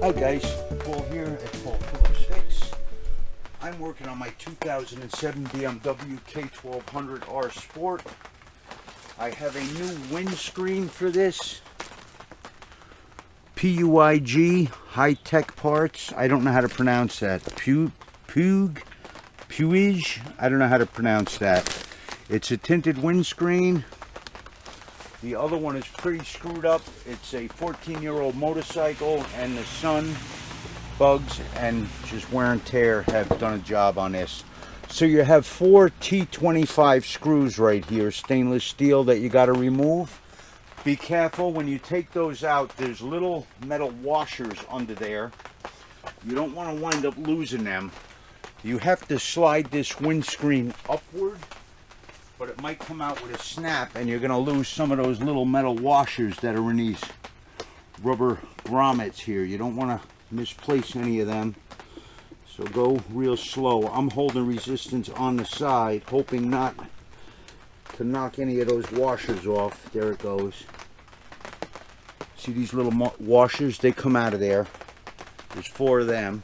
Hi guys, Paul here at Paul Phillips Fix. I'm working on my 2007 BMW K1200R Sport. I have a new windscreen for this. Puig, high-tech parts. I don't know how to pronounce that. Puig, I don't know how to pronounce that. It's a tinted windscreen. The other one is pretty screwed up. It's a 14-year-old motorcycle, and the sun, bugs, and just wear and tear have done a job on this. So you have 4 T25 screws right here, stainless steel, that you got to remove. Be careful when you take those out. There's little metal washers under there. You don't want to wind up losing them. You have to slide this windscreen upward, but it might come out with a snap and you're going to lose some of those little metal washers that are in these rubber grommets here. You don't want to misplace any of them, so go real slow. I'm holding resistance on the side, hoping not to knock any of those washers off. There it goes. See these little washers? They come out of there. There's 4 of them.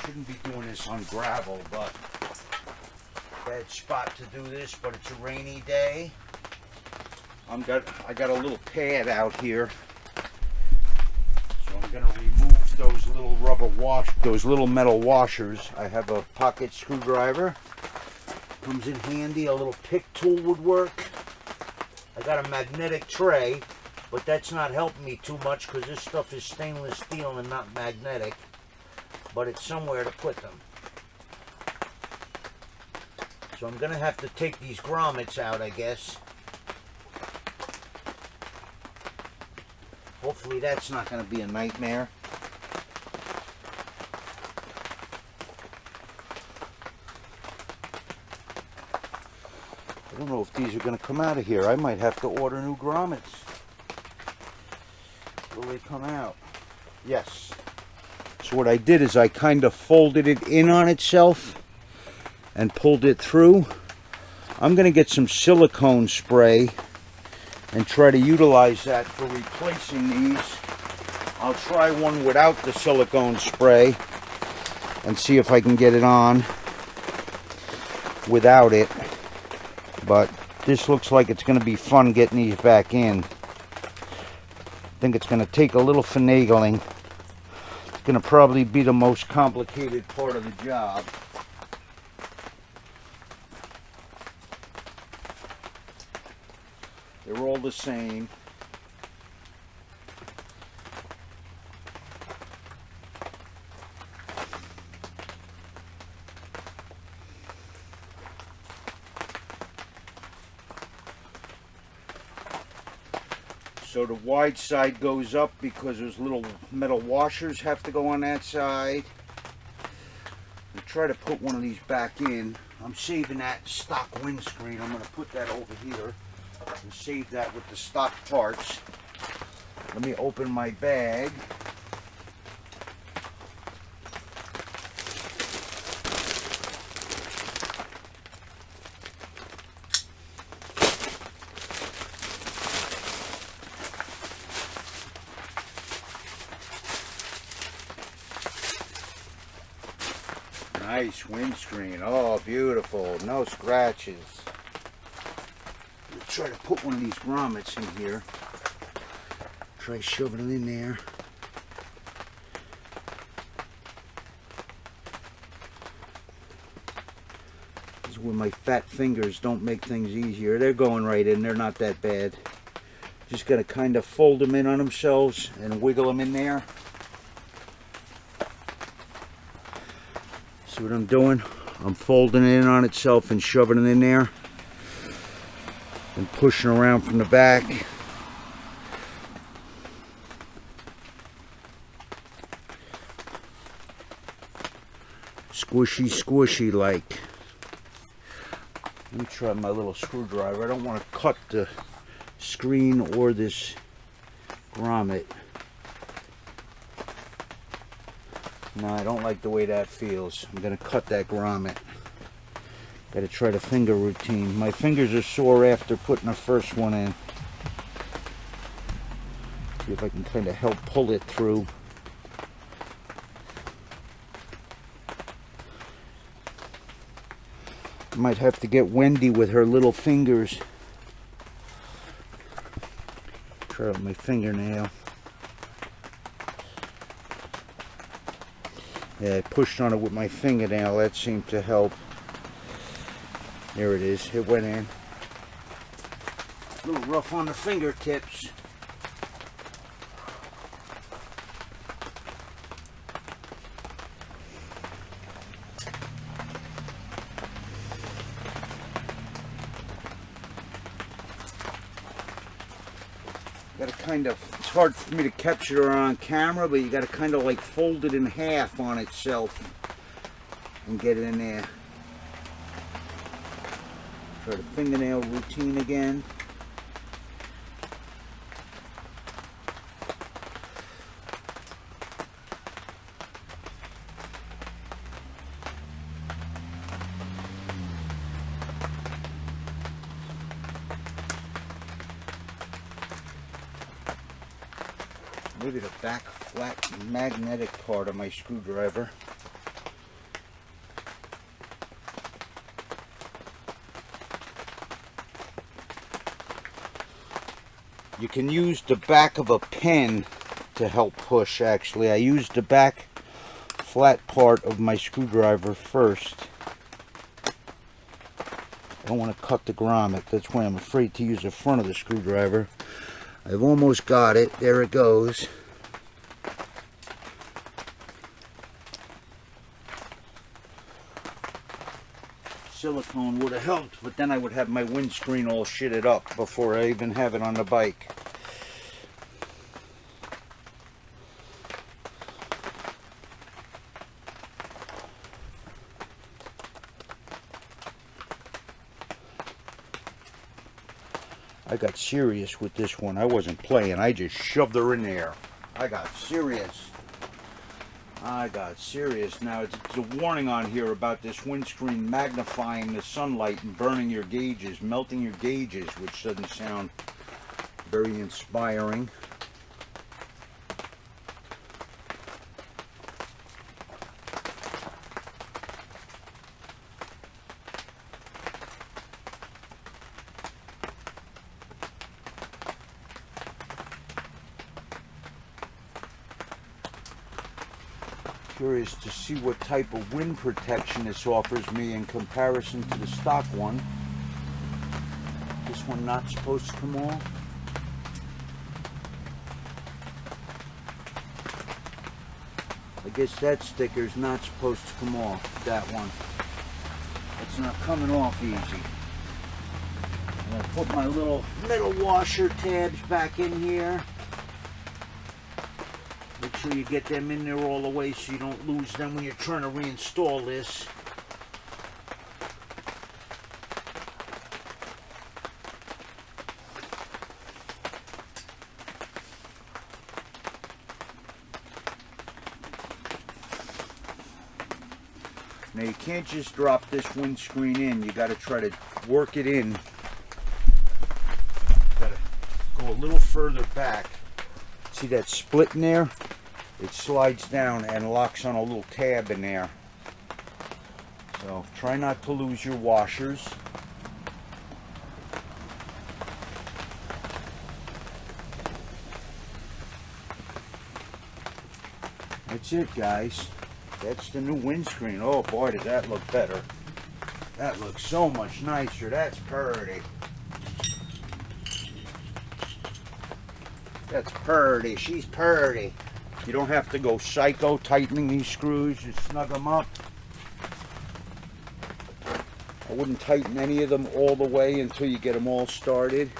Shouldn't be doing this on gravel, but bad spot to do this, but it's a rainy day. I got a little pad out here, so I'm going to remove those little those little metal washers. I have a pocket screwdriver. Comes in handy. A little pick tool would work. I got a magnetic tray, but that's not helping me too much because this stuff is stainless steel and not magnetic, but it's somewhere to put them. So I'm going to have to take these grommets out, I guess. Hopefully that's not going to be a nightmare. I don't know if these are going to come out of here. I might have to order new grommets. Will they come out? Yes. So what I did is I kind of folded it in on itself and pulled it through. I'm going to get some silicone spray and try to utilize that for replacing these. I'll try one without the silicone spray and see if I can get it on without it. But this looks like it's going to be fun getting these back in. I think it's going to take a little finagling. It's going to probably be the most complicated part of the job. They're all the same. So the wide side goes up because those little metal washers have to go on that side. I'll try to put one of these back in. I'm saving that stock windscreen. I'm going to put that over here and save that with the stock parts. Let me open my bag. Nice windscreen. Oh, beautiful. No scratches. Try to put one of these grommets in here. Try shoving it in there. This is where my fat fingers don't make things easier. They're going right in. They're not that bad. Just got to kind of fold them in on themselves and wiggle them in there. See what I'm doing? I'm folding it in on itself and shoving it in there. And pushing around from the back. Squishy, squishy like. Let me try my little screwdriver. I don't want to cut the screen or this grommet. No, I don't like the way that feels. I'm going to cut that grommet. Got to try the finger routine. My fingers are sore after putting the first one in. See if I can kind of help pull it through. Might have to get Wendy with her little fingers. Try with my fingernail. Yeah, I pushed on it with my fingernail. That seemed to help. There it is. It went in. A little rough on the fingertips. Got to kind of, it's hard for me to capture it on camera, but you got to kind of like fold it in half on itself and get it in there. Try the fingernail routine again. Maybe the back flat magnetic part of my screwdriver. You can use the back of a pen to help push, actually. I used the back flat part of my screwdriver first. I don't want to cut the grommet. That's why I'm afraid to use the front of the screwdriver. I've almost got it. There it goes. Silicone would have helped, but then I would have my windscreen all shitted up before I even have it on the bike. I got serious with this one. I wasn't playing. I just shoved her in there. I got serious. Now, it's a warning on here about this windscreen magnifying the sunlight and burning your gauges, melting your gauges, which doesn't sound very inspiring. Curious to see what type of wind protection this offers me in comparison to the stock one. This one not supposed to come off. I guess that sticker's not supposed to come off, that one. It's not coming off easy. I'm going to put my little middle washer tabs back in here. Make sure you get them in there all the way so you don't lose them when you're trying to reinstall this. Now you can't just drop this windscreen in, you got to try to work it in. Got to go a little further back. See that split in there? It slides down and locks on a little tab in there. So try not to lose your washers. That's it, guys. That's the new windscreen. Oh boy, does that look better. That looks so much nicer. That's pretty. That's purty. She's purty. You don't have to go psycho tightening these screws. Just snug them up. I wouldn't tighten any of them all the way until you get them all started.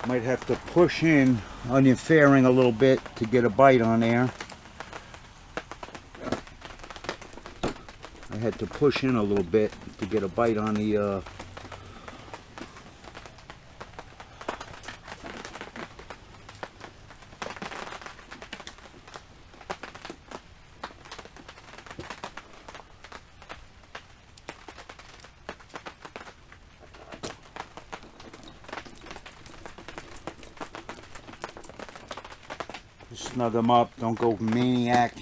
Might have to push in on your fairing a little bit to get a bite on there. I had to push in a little bit to get a bite on the Snug them up. Don't go maniac.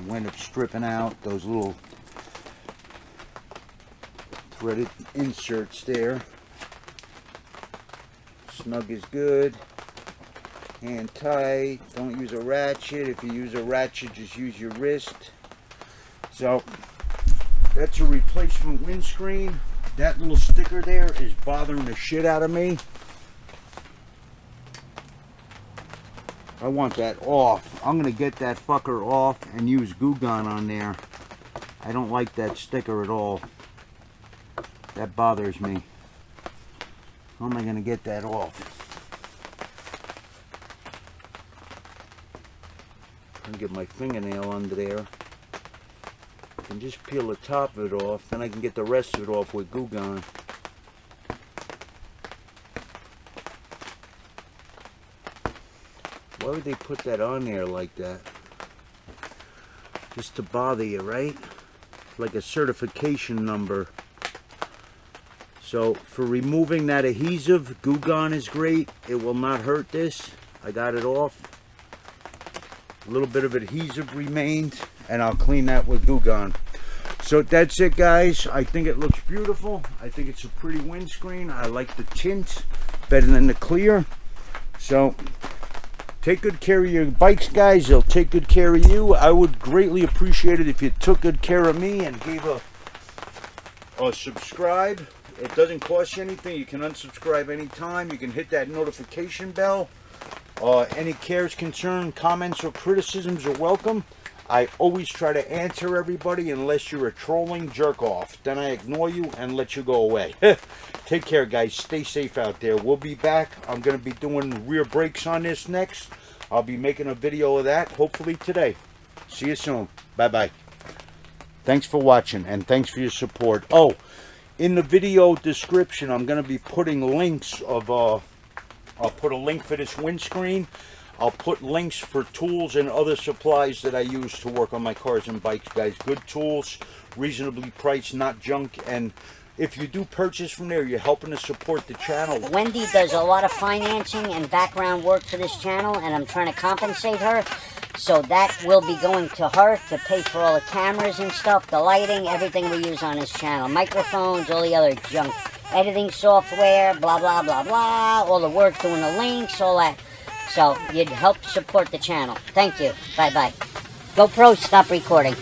You end up stripping out those little threaded inserts there. Snug is good. Hand tight. Don't use a ratchet. If you use a ratchet, just use your wrist. So that's a replacement windscreen. That little sticker there is bothering the shit out of me. I want that off. I'm gonna get that fucker off and use Goo Gone on there. I don't like that sticker at all. That bothers me. How am I gonna get that off? I'm gonna get my fingernail under there and just peel the top of it off. Then I can get the rest of it off with Goo Gone. Why would they put that on there like that? Just to bother you, right? Like a certification number. So for removing that adhesive, Goo Gone is great. It will not hurt this. I got it off. A little bit of adhesive remained, and I'll clean that with Goo Gone. So that's it, guys. I think it looks beautiful. I think it's a pretty windscreen. I like the tint better than the clear. So take good care of your bikes, guys. They'll take good care of you. I would greatly appreciate it if you took good care of me and gave a subscribe. It doesn't cost you anything. You can unsubscribe anytime. You can hit that notification bell. Any cares, concern, comments, or criticisms are welcome. I always try to answer everybody unless you're a trolling jerk off. Then I ignore you and let you go away. Take care, guys. Stay safe out there. We'll be back. I'm going to be doing rear brakes on this next. I'll be making a video of that hopefully today. See you soon. Bye-bye. Thanks for watching and thanks for your support. Oh, in the video description, I'm going to be putting links of... I'll put a link for this windscreen. I'll put links for tools and other supplies that I use to work on my cars and bikes, guys. Good tools, reasonably priced, not junk. And if you do purchase from there, you're helping to support the channel. Wendy does a lot of financing and background work for this channel, and I'm trying to compensate her. So that will be going to her to pay for all the cameras and stuff, the lighting, everything we use on this channel. Microphones, all the other junk. Editing software, blah, blah, blah, blah. All the work doing the links, all that. So you'd help support the channel. Thank you. Bye-bye. GoPro, stop recording.